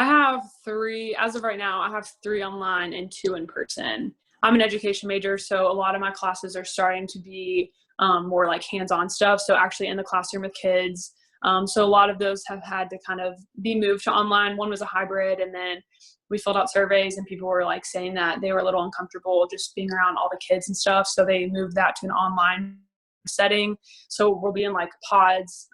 I have 3 as of right now. I have 3 online and 2 in person. I'm an education major, so a lot of my classes are starting to be more like hands-on stuff. So actually in the classroom with kids. So a lot of those have had to kind of be moved to online. One was a hybrid, and then we filled out surveys, and people were like saying that they were a little uncomfortable just being around all the kids and stuff. So they moved that to an online setting. So we'll be in like pods,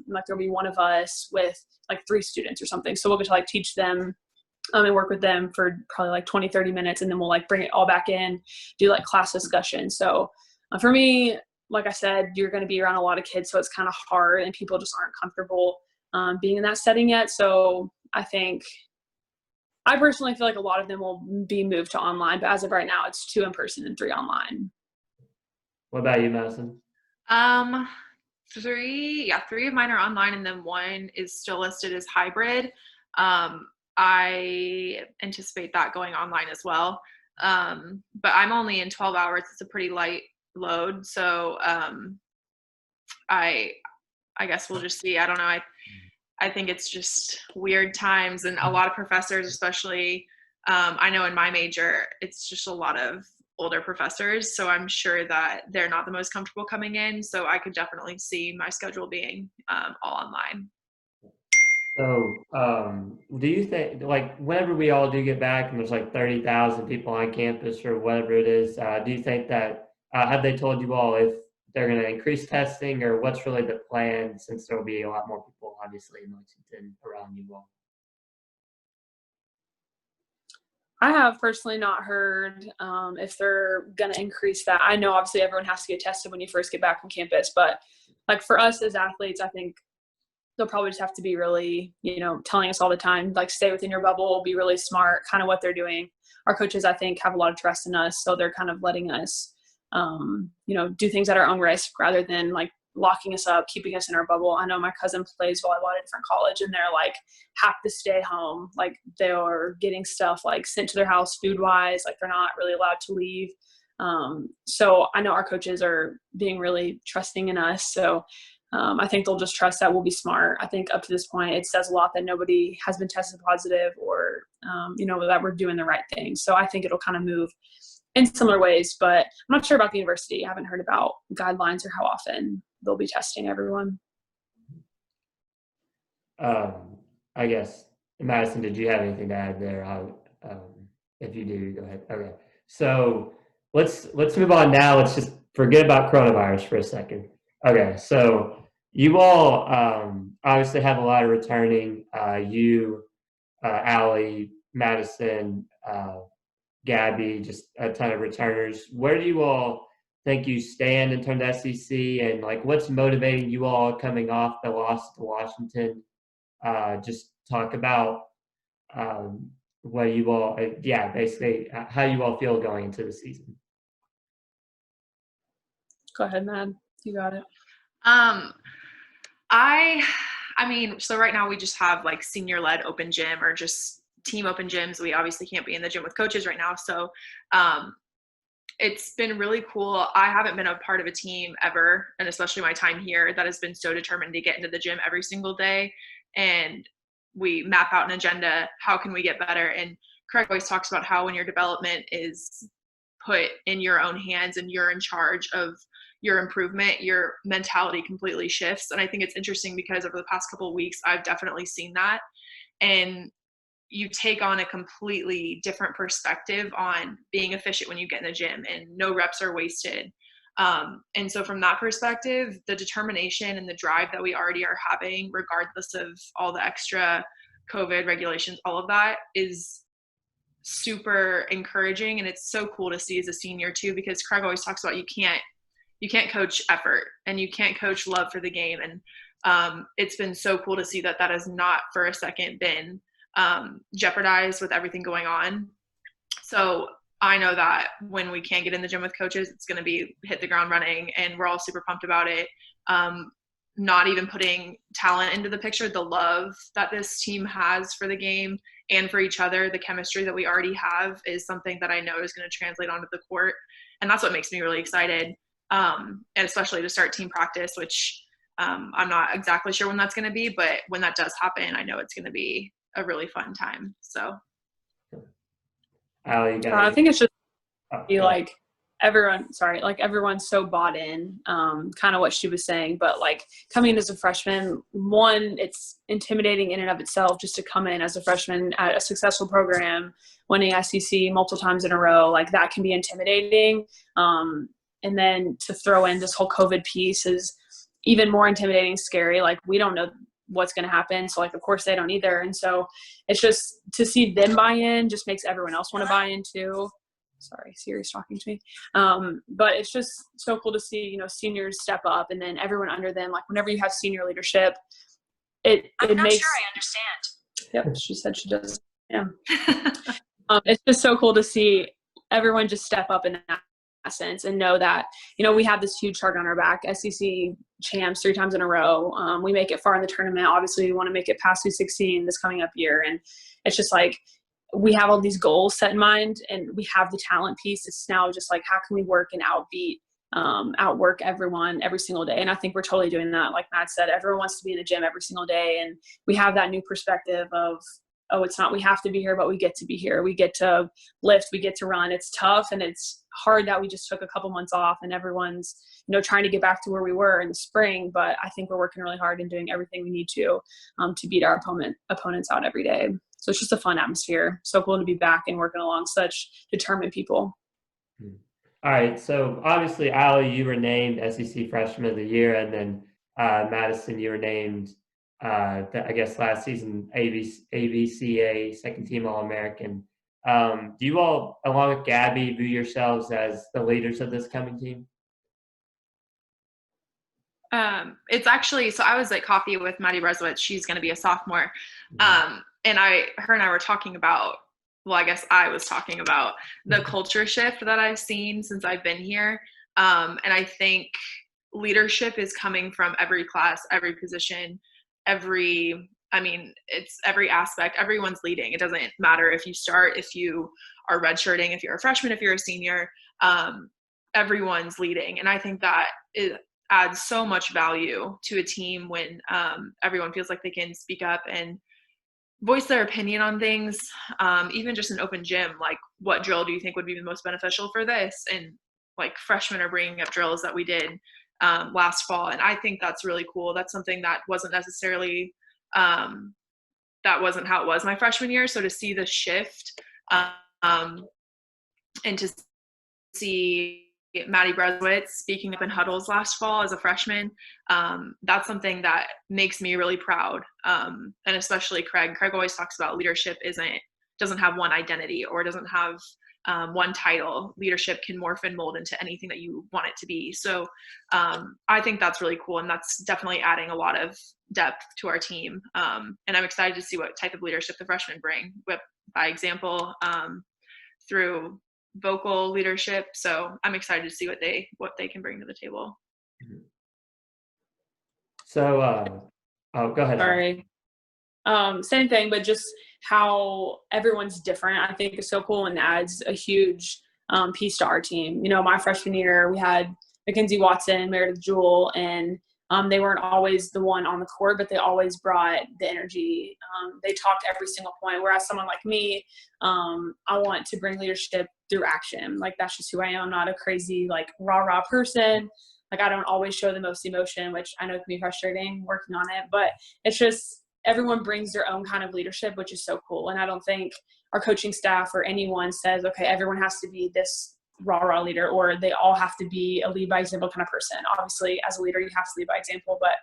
like there'll be one of us with like 3 students or something. So we'll get to like teach them and work with them for probably like 20, 30 minutes. And then we'll like bring it all back in, do like class discussion. So for me, like I said, you're going to be around a lot of kids. So it's kind of hard and people just aren't comfortable being in that setting yet. So I personally feel like a lot of them will be moved to online, but as of right now, it's 2 in person and 3 online. What about you, Madison? 3 of mine are online, and then 1 is still listed as hybrid. I anticipate that going online as well. But I'm only in 12 hours. It's a pretty light load. So I guess we'll just see. I don't know. I think it's just weird times, and a lot of professors, especially, I know in my major, it's just a lot of older professors. So I'm sure that they're not the most comfortable coming in. So I could definitely see my schedule being all online. So do you think, like, whenever we all do get back and there's like 30,000 people on campus or whatever it is, do you think that, have they told you all if they're going to increase testing, or what's really the plan, since there will be a lot more people obviously in Lexington around you all? I have personally not heard if they're going to increase that. I know obviously everyone has to get tested when you first get back from campus, but like for us as athletes, I think they'll probably just have to be really, telling us all the time, like stay within your bubble, be really smart, kind of what they're doing. Our coaches, I think, have a lot of trust in us. So they're kind of letting us, do things at our own risk rather than like locking us up, keeping us in our bubble. I know my cousin plays volleyball at a different college, and they're like have to stay home. Like they're getting stuff like sent to their house food wise, like they're not really allowed to leave. So I know our coaches are being really trusting in us. So I think they'll just trust that we'll be smart. I think up to this point, it says a lot that nobody has been tested positive or, that we're doing the right thing. So I think it'll kind of move in similar ways, but I'm not sure about the university. I haven't heard about guidelines or how often they'll be testing everyone. I guess, Madison, did you have anything to add there? If you do, go ahead. Okay. So let's move on now. Let's just forget about coronavirus for a second. Okay. So you all obviously have a lot of returning. You, Alli, Madison, Gabby, just a ton of returners. Where do you all think you stand in terms of SEC, and like what's motivating you all coming off the loss to Washington? Just talk about what you all, basically how you all feel going into the season. Go ahead, Mad. You got it. I mean, so right now we just have like senior-led open gym or just team open gyms. We obviously can't be in the gym with coaches right now. So it's been really cool. I haven't been a part of a team ever, and especially my time here, that has been so determined to get into the gym every single day. And we map out an agenda. How can we get better? And Craig always talks about how when your development is put in your own hands and you're in charge of your improvement, your mentality completely shifts. And I think it's interesting because over the past couple of weeks, I've definitely seen that. And you take on a completely different perspective on being efficient when you get in the gym, and no reps are wasted. And so from that perspective, the determination and the drive that we already are having, regardless of all the extra COVID regulations, all of that is super encouraging. And it's so cool to see as a senior too, because Craig always talks about you can't coach effort and you can't coach love for the game. And it's been so cool to see that has not for a second been jeopardized with everything going on. So I know that when we can get in the gym with coaches, it's going to be hit the ground running, and we're all super pumped about it. Not even putting talent into the picture, the love that this team has for the game and for each other, the chemistry that we already have is something that I know is going to translate onto the court. And that's what makes me really excited. And especially to start team practice, which I'm not exactly sure when that's going to be, but when that does happen, I know it's going to be a really fun time. So Alli, you got I think it's just be go ahead. like everyone's so bought in, kind of what she was saying, but like coming in as a freshman, one, it's intimidating in and of itself just to come in as a freshman at a successful program, winning SEC multiple times in a row, like that can be intimidating. And then to throw in this whole COVID piece is even more intimidating, scary. Like we don't know what's going to happen. So like, of course they don't either. And so it's just to see them buy in just makes everyone else want to buy in too. Sorry, Siri's talking to me. But it's just so cool to see, you know, seniors step up and then everyone under them. Like whenever you have senior leadership, I'm not makes, sure I understand. Yep, she said she does. Yeah. It's just so cool to see everyone just step up in that sense and know that, you know, we have this huge target on our back, SEC champs 3 times in a row. We make it far in the tournament. Obviously, we want to make it past 16 this coming up year. And it's just like, we have all these goals set in mind and we have the talent piece. It's now just like, how can we work and outwork everyone every single day? And I think we're totally doing that. Like Matt said, everyone wants to be in the gym every single day. And we have that new perspective of, oh, it's not we have to be here, but we get to be here. We get to lift, we get to run. It's tough and it's hard that we just took a couple months off and everyone's, you know, trying to get back to where we were in the spring. But I think we're working really hard and doing everything we need to beat our opponents out every day. So it's just a fun atmosphere. So cool to be back and working along such determined people. All right. So obviously, Alli, you were named SEC Freshman of the Year, and then Madison, you were named, I guess, last season AVCA Second Team All-American. Do you all, along with Gabby, view yourselves as the leaders of this coming team? It's actually, so I was at coffee with Maddie Bresowitz. She's going to be a sophomore. And her and I were talking about, well, I guess I was talking about the culture shift that I've seen since I've been here. And I think leadership is coming from every class, every position, it's every aspect. Everyone's leading. It doesn't matter if you start, if you are redshirting, if you're a freshman, if you're a senior, everyone's leading. And I think that it adds so much value to a team when everyone feels like they can speak up and voice their opinion on things, even just an open gym, like what drill do you think would be the most beneficial for this? And like freshmen are bringing up drills that we did last fall. And I think that's really cool. That's something that wasn't necessarily, that wasn't how it was my freshman year. So to see the shift and to see Maddie Bresowitz speaking up in huddles last fall as a freshman, that's something that makes me really proud. And especially Craig always talks about leadership doesn't have one identity or doesn't have one title. Leadership can morph and mold into anything that you want it to be. So I think that's really cool. And that's definitely adding a lot of depth to our team. And I'm excited to see what type of leadership the freshmen bring by example, through vocal leadership. So I'm excited to see what they can bring to the table. So, go ahead. Sorry. Same thing, but just how everyone's different, I think is so cool and adds a huge piece to our team. You know, my freshman year, we had Mackenzie Watson, Meredith Jewell, and they weren't always the one on the court, but they always brought the energy. They talked every single point. Whereas someone like me, I want to bring leadership through action. Like that's just who I am. I'm not a crazy like rah person. Like I don't always show the most emotion, which I know can be frustrating working on it, but it's just everyone brings their own kind of leadership, which is so cool. And I don't think our coaching staff or anyone says, okay, everyone has to be this rah leader or they all have to be a lead by example kind of person. Obviously as a leader you have to lead by example, but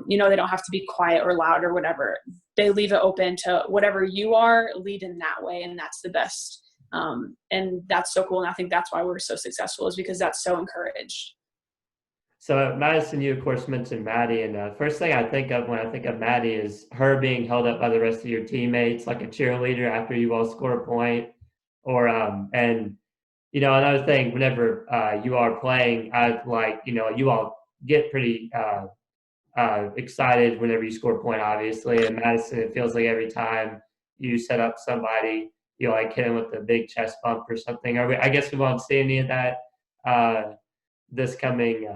you know, they don't have to be quiet or loud or whatever. They leave it open to whatever you are, lead in that way, and that's the best. And that's so cool, and I think that's why we're so successful, is because that's so encouraged. So Madison, you of course mentioned Maddie, and first thing I think of when I think of Maddie is her being held up by the rest of your teammates like a cheerleader after you all score a point, or and you know, another thing, whenever you are playing, you all get pretty excited whenever you score a point, obviously. And Madison, it feels like every time you set up somebody, you like hit them with a big chest bump or something. I guess we won't see any of that this coming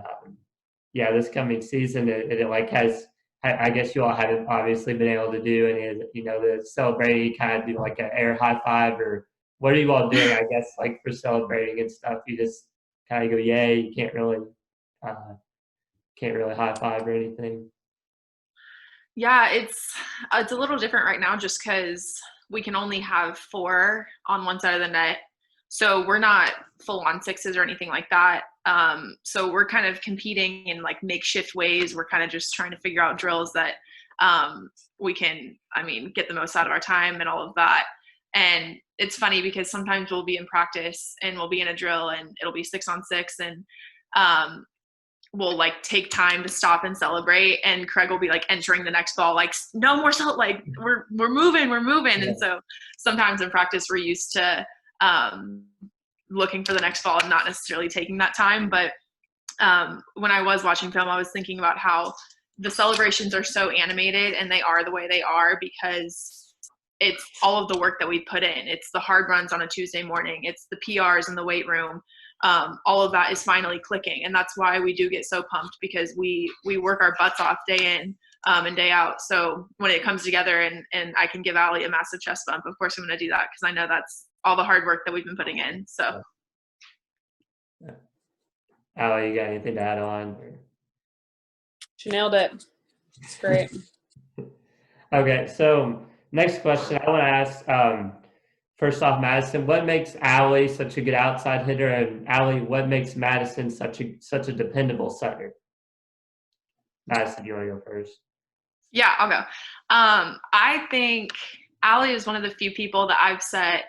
season. It like has I guess you all haven't obviously been able to do any of the, the celebrating, kind of do like an air high five, or what are you all doing? I guess like for celebrating and stuff, you just kind of go, yay, you can't really high five or anything. Yeah, it's a little different right now just because we can only have 4 on one side of the net. So we're not full on sixes or anything like that. So we're kind of competing in like makeshift ways. We're kind of just trying to figure out drills that we can, get the most out of our time and all of that. And it's funny because sometimes we'll be in practice and we'll be in a drill and it'll be 6-on-6 and we'll like take time to stop and celebrate, and Craig will be like entering the next ball, like no more like we're moving. Yeah. And so sometimes in practice we're used to looking for the next ball and not necessarily taking that time. But when I was watching film, I was thinking about how the celebrations are so animated, and they are the way they are because it's all of the work that we put in. It's the hard runs on a Tuesday morning. It's the PRs in the weight room. All of that is finally clicking. And that's why we do get so pumped, because we work our butts off day in and day out. So when it comes together and I can give Alli a massive chest bump, of course I'm going to do that because I know that's all the hard work that we've been putting in. So. Yeah. Alli, you got anything to add on? She nailed it. It's great. Okay, so next question I want to ask, first off, Madison, what makes Alli such a good outside hitter? And Alli, what makes Madison such a dependable setter? Madison, you want to go first? Yeah, I'll go. I think Alli is one of the few people that I've set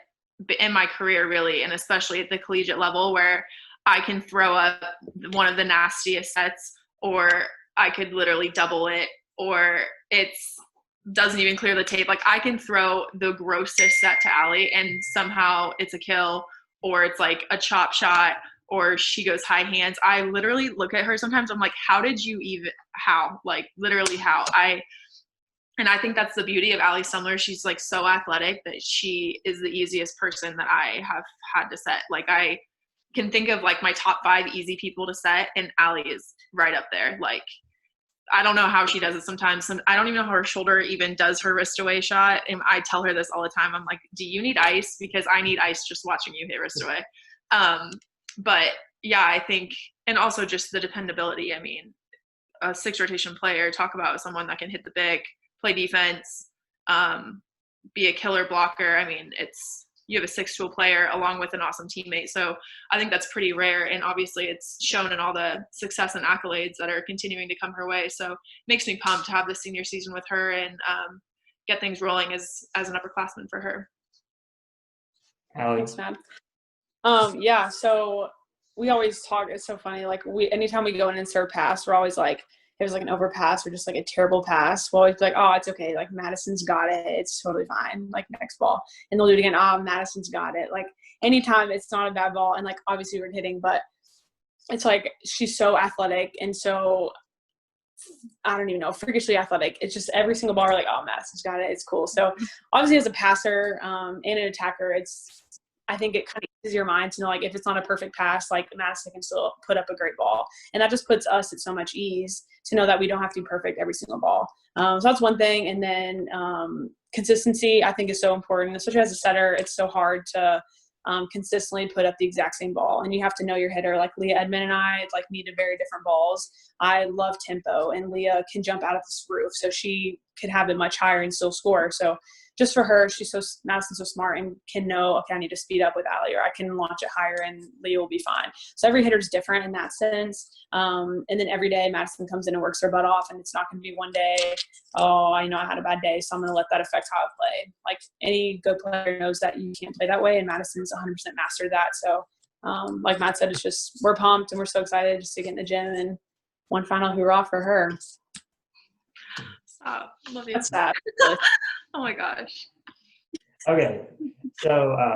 in my career, really, and especially at the collegiate level, where I can throw up one of the nastiest sets, or I could literally double it, or it's doesn't even clear the tape. Like I can throw the grossest set to Alli and somehow it's a kill, or it's like a chop shot, or she goes high hands. I literally look at her sometimes, I'm like, how? Like literally how? And I think that's the beauty of Alli Stumler. She's like so athletic that she is the easiest person that I have had to set. Like I can think of like my top 5 easy people to set, and Alli is right up there. Like I don't know how she does it sometimes. I don't even know how her shoulder even does her wrist away shot. And I tell her this all the time. I'm like, do you need ice? Because I need ice just watching you hit wrist away. But yeah, I think, and also just the dependability. I mean, a 6 rotation player, talk about someone that can hit the big, play defense, be a killer blocker. I mean, you have a 6-tool player along with an awesome teammate. So I think that's pretty rare. And obviously it's shown in all the success and accolades that are continuing to come her way. So it makes me pumped to have the senior season with her and get things rolling as an upperclassman for her. Thanks, Matt. Yeah, so we always talk, it's so funny. Like anytime we go in and serve pass, we're always like, it was like an overpass or just like a terrible pass, we'll always be like, oh, it's okay. Like Madison's got it. It's totally fine. Like next ball. And they'll do it again. Oh, Madison's got it. Like anytime it's not a bad ball. And like, obviously we're hitting, but it's like, she's so athletic. And so I don't even know, freakishly athletic. It's just every single ball we're like, oh, Madison's got it. It's cool. So obviously as a passer and an attacker, I think it kind of eases your mind to know, like, if it's not a perfect pass, like Madison can still put up a great ball. And that just puts us at so much ease to know that we don't have to be perfect every single ball. So that's one thing. And then consistency, I think, is so important, especially as a setter. It's so hard to consistently put up the exact same ball. And you have to know your hitter. Like Leah Edmond and I, like, needed very different balls. I love tempo, and Leah can jump out of this roof. So she could have it much higher and still score. So just for her, Madison's so smart and can know, okay, I need to speed up with Alli, or I can launch it higher and Leah will be fine. So every hitter's different in that sense. And then every day Madison comes in and works her butt off, and it's not going to be one day, oh, I know I had a bad day, so I'm going to let that affect how I play. Like any good player knows that you can't play that way, and Madison's 100% mastered that. So like Matt said, it's just, we're pumped and we're so excited just to get in the gym, and one final hoorah for her. Stop. Love you. That's sad. Oh my gosh. Okay, so